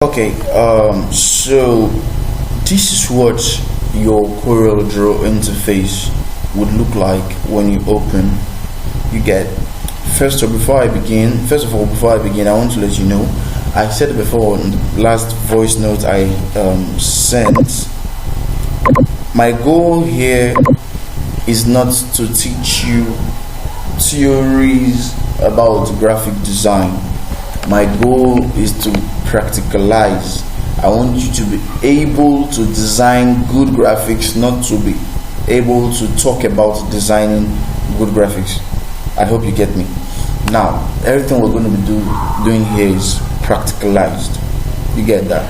Okay, so this is what your CorelDRAW interface would look like when you open. You get first of all, before I begin, I want to let you know. I said before in the last voice note I sent. My goal here is not to teach you theories about graphic design. My goal is to practicalize. I want you to be able to design good graphics, not to be able to talk about designing good graphics. I hope you get me. Now, everything we're going to be doing here is practicalized. You get that?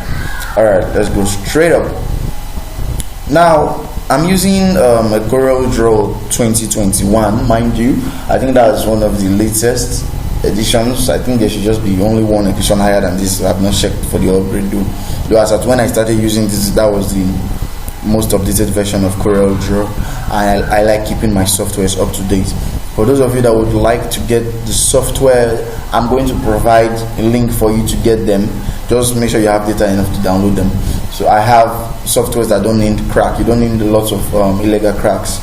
Alright, let's go straight up. Now, I'm using a CorelDRAW 2021, mind you. I think that's one of the latest editions. I think there should just be only one edition higher than this. I've not checked for the upgrade though. As at when I started using this, that was the most updated version of CorelDRAW. I like keeping my softwares up to date. For those of you that would like to get the software, I'm going to provide a link for you to get them. Just make sure you have data enough to download them. So I have softwares that don't need crack. You don't need lots of illegal cracks,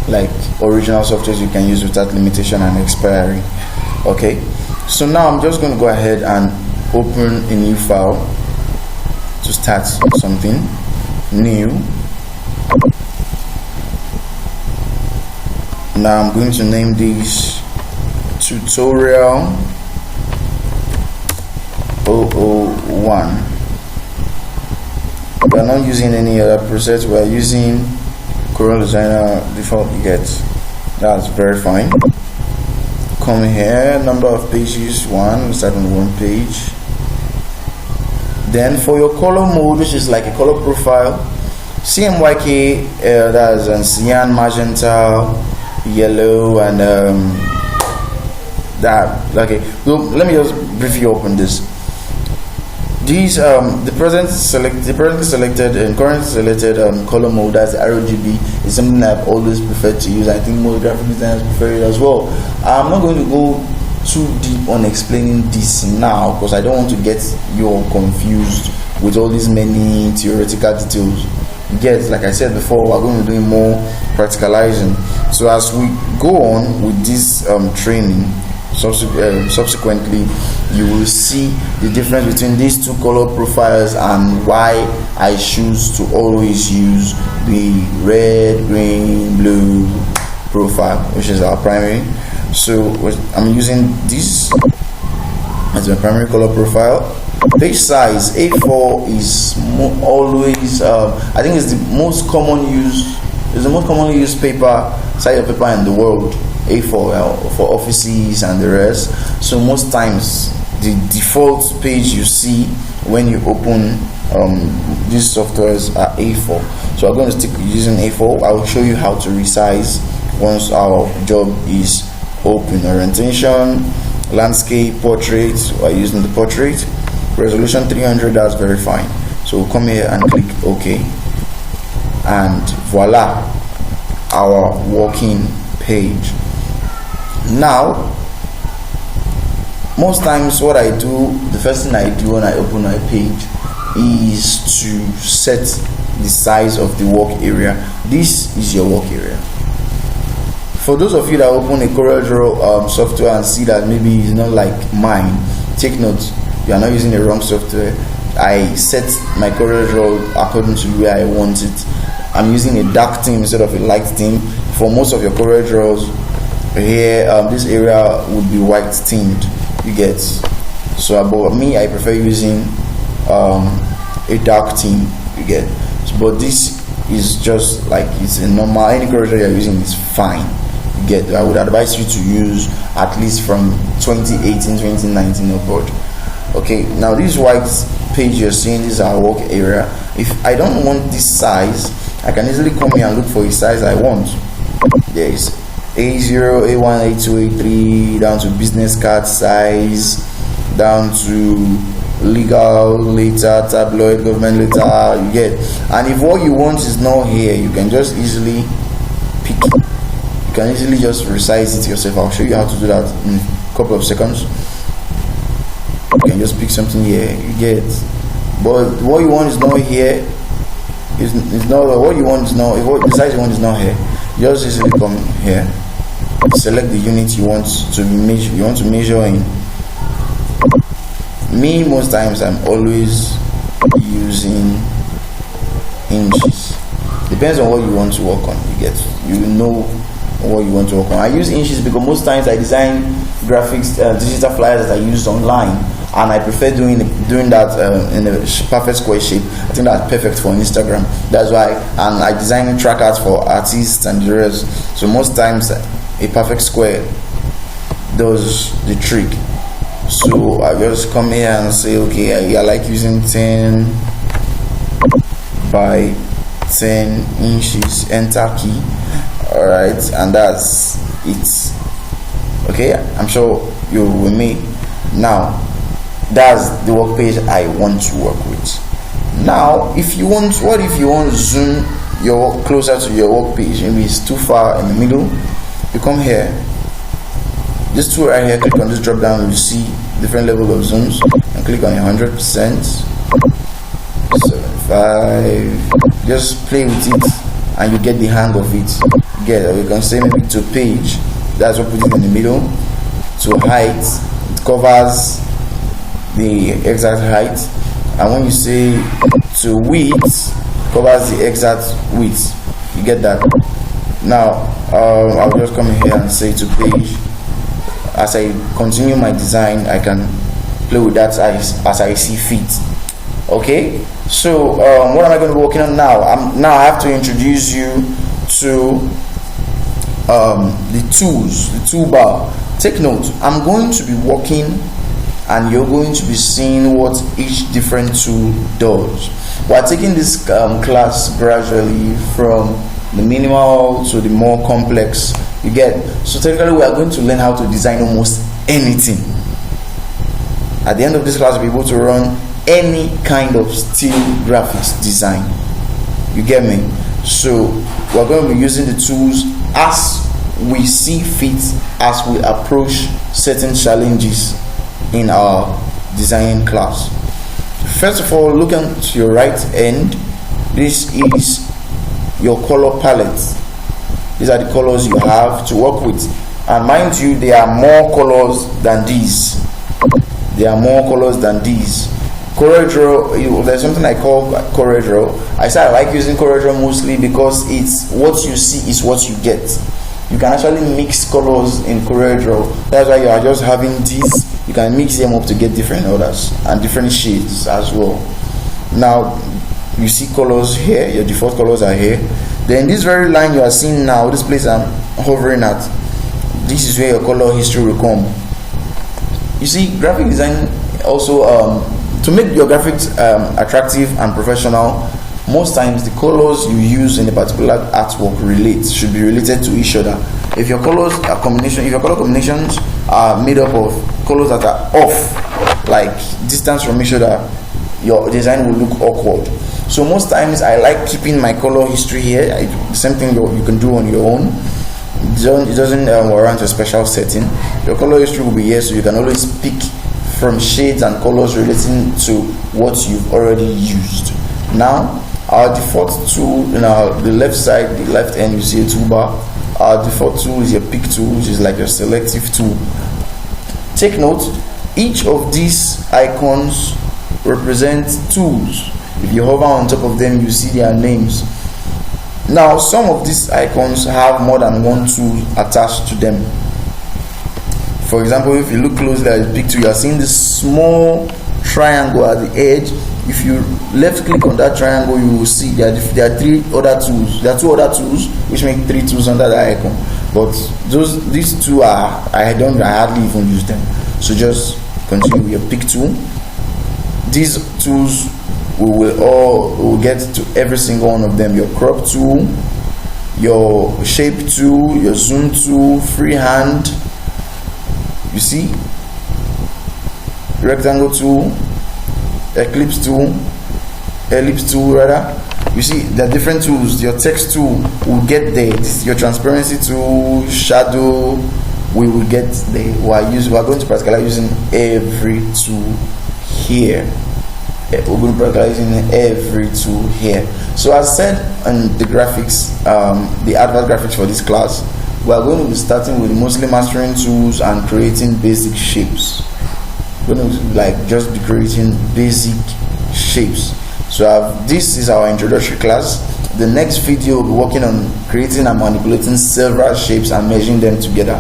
like original softwares you can use without limitation and expiry. Okay, so now I'm just going to go ahead and open a new file to start something new. Now I'm going to name this tutorial 001. We are not using any other preset. We are using Corel Designer default. You get that's very fine. Come here, number of pages 1. Start on one page. Then for your color mode, which is like a color profile, CMYK, that's an cyan, magenta, yellow, and that. Okay, so let me just briefly open this. These the presently selected and currently selected color mode, that's RGB, is something I've always preferred to use. I think most graphic designers prefer it as well. I'm not going to go too deep on explaining this now because I don't want to get you all confused with all these many theoretical details. Yes, like I said before, we're going to be doing more practicalizing. So as we go on with this training, subsequently you will see the difference between these two color profiles and why I choose to always use the red, green, blue profile, which is our primary. So I'm using this as my primary color profile. Page size A4 is always I think it's the most common use. It's the most commonly used size of paper in the world. A4 for offices and the rest. So most times the default page you see when you open these softwares are A4. So I'm going to stick using A4. I will show you how to resize once our job is open. Orientation, landscape, portrait. We're using the portrait. Resolution 300. That's very fine. So we'll come here and click OK, and voila, our working page. Now, most times what I do, the first thing I do when I open my page is to set the size of the work area. This is your work area. For those of you that open a CorelDRAW software and see that maybe it's not like mine, take note, you are not using the wrong software. I set my CorelDRAW according to where I want it. I'm using a dark theme instead of a light theme. For most of your CorelDRAWs here, this area would be white themed. You get. So about me, I prefer using a dark theme. You get. But this is just like it's a normal. Any CorelDRAW you're using is fine. You get. I would advise you to use at least from 2018, 2019 upward. Okay. Now this white page you're seeing, this is our work area. If I don't want this size, I can easily come here and look for a size I want. There is A0, A1, A2, A3, down to business card size, down to legal letter, tabloid, government letter, you get. And if what you want is not here, you can just easily pick it. You can easily just resize it yourself. I'll show you how to do that in a couple of seconds. You can just pick something here, you get. but what you want is not here. It's not what you want is not, what the size you want is not here. You just easily come here, select the unit you want to measure. You want to measure in. Me, most times I'm always using inches. Depends on what you want to work on. You know what you want to work on. I use inches because most times I design graphics, digital flyers that I use online, and I prefer doing that in a perfect square shape. I think that's perfect for Instagram. That's why, and I design trackers for artists and the rest. So most times a perfect square does the trick. So I just come here and say, okay, I like using 10 by 10 inches, enter key. Alright, and that's it. Okay, I'm sure you're with me. Now, that's the work page I want to work with. Now, if you want to zoom your work closer to your work page, maybe it's too far in the middle, you come here. This tool right here, click on this drop down, you see different level of zooms, and click on 100%, 75. Just play with it, and you get the hang of it. You can say maybe to page. That's what put it in the middle. To height, it covers the exact height, and when you say to width, covers the exact width. You get that? Now, I'll just come in here and say to page. As I continue my design, I can play with that as I see fit. Okay, so what am I going to be working on now? I have to introduce you to the tools, the toolbar. Take note, I'm going to be working, and you're going to be seeing what each different tool does. We're taking this class gradually from the minimal to the more complex. You get? So technically we are going to learn how to design almost anything. At the end of this class, we'll be able to run any kind of still graphics design. You get me? So we're going to be using the tools as we see fit, as we approach certain challenges in our design class. First of all, look at your right end. This is your color palette. These are the colors you have to work with, and mind you, there are more colors than these. CORELDRAW, there's something I call CORELDRAW. I say I like using CORELDRAW mostly because it's what you see is what you get. You can actually mix colors in CORELDRAW. That's why you are just having these. You can mix them up to get different orders and different shades as well. Now you see colors here. Your default colors are here. Then this very line you are seeing now, this place I'm hovering at, this is where your color history will come. You see, graphic design also, to make your graphics attractive and professional, most times the colors you use in a particular artwork should be related to each other. If your color combinations are made up of colors that are off, like distance from each other, your design will look awkward. So most times I like keeping my color history here. The same thing you can do on your own. It doesn't warrant a special setting. Your color history will be here, so you can always pick from shades and colors relating to what you've already used. Now, our default tool in the left side, the left end, you see a toolbar. Our default tool is your pick tool, which is like your selective tool. Take note, each of these icons represent tools. If you hover on top of them, you see their names. Now, some of these icons have more than one tool attached to them. For example, if you look closely at the picture, you are seeing this small triangle at the edge. If you left click on that triangle, you will see there are three other tools. There are two other tools which make three tools under the icon. But these two I hardly even use them. So just continue with your pick tool. These tools we will get to every single one of them. Your crop tool, your shape tool, your zoom tool, freehand, you see, rectangle tool, ellipse tool rather. You see, there are different tools. Your text tool will get there. Your transparency tool, shadow, we will get there. We are going to practically using every tool here. We're going to be practicalizing every tool here. So as I said on the graphics, the advanced graphics for this class, we are going to be starting with mostly mastering tools and creating basic shapes. We're going to like just be creating basic shapes. So this is our introductory class. The next video will be working on creating and manipulating several shapes and merging them together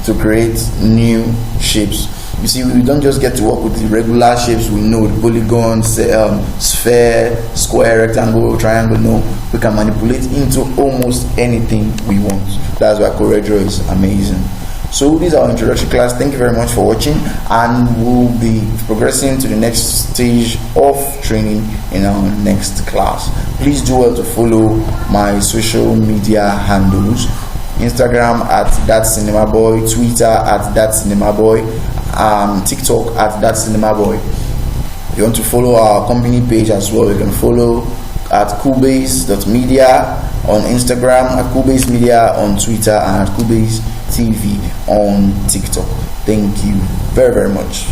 to create new shapes. You see, we don't just get to work with the regular shapes we know, the polygon, sphere, square, rectangle, triangle. No, we can manipulate into almost anything we want. That's why CORELDRAW is amazing. So this is our introductory class. Thank you very much for watching, and we'll be progressing to the next stage of training in our next class. Please do well to follow my social media handles: Instagram at @thatcinemaboy, Twitter at @thatcinemaboy, TikTok at @thatcinemaboy. If you want to follow our company page as well, you can follow at coolbase.media on Instagram, at Coolbase Media on Twitter, and at Coolbase TV on TikTok. Thank you very, very much.